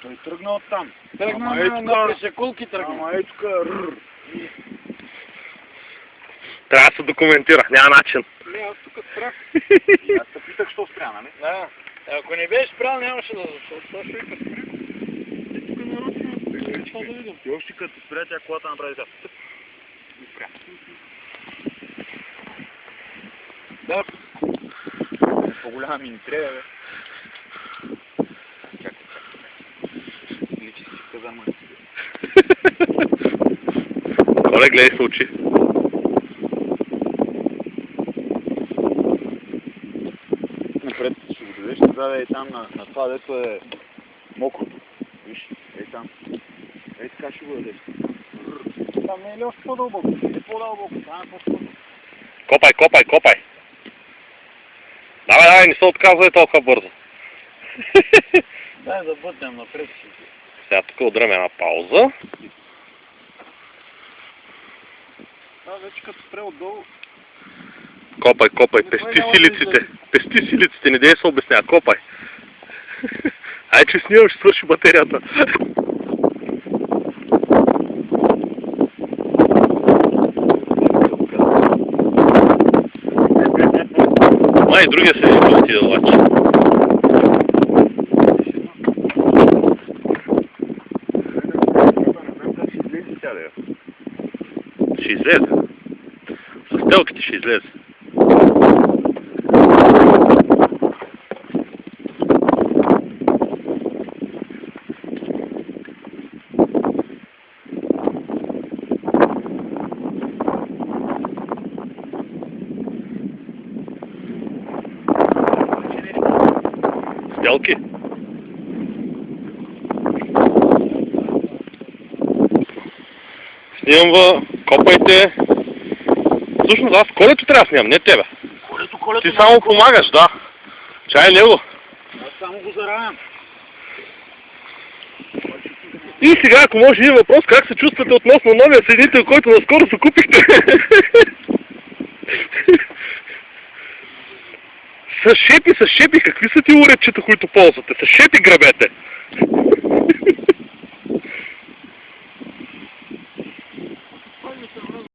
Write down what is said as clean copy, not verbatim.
Той тръгна оттам. Тръгна на пресекулки тръгна. Ама е тук. Трябва да се документира, няма начин. Не, аз тук спрях. Аз те питах, що спря, нали? Да. Ако не беше спрял, нямаше да защото това ще вика спря. И тук нарочно това да видим. И още като спря, тя колата направи така. И спря. Да. По-голяма ми не трябва, бе. Чакай. Личи си каза мъж. Коле, гледай се очи. Напред ще го дадеш, назад е там на това, дето е мокрото. Виж, е там. Е така ще го дадеш. Там не е ли още по-дълбоко? Е по-дълбоко, там е по-скъпо. Копай, копай, копай. Давай, давай, не се отказвай толкова бързо. Дай да бъдем напред. Сега тук удряме една пауза. Да, вече като спре отдолу. Копай, копай, пести силиците. Пести силиците, не дей се обяснява, копай. Ай, че снимам, ще свърши батерията. Май, другия се не отиде обаче. Ще излезе. С телките ще излезе. Сделки. Снимам, копайте. Всъщност аз колето трябва да снимам, не тебе. Колето. Ти само помагаш, да. Чай него. Аз само го заравям. И сега, ако може един въпрос, как се чувствате относно новия съединител, който наскоро се купихте? С шепи, какви са ти уредчета, които ползвате? С шепи грабете.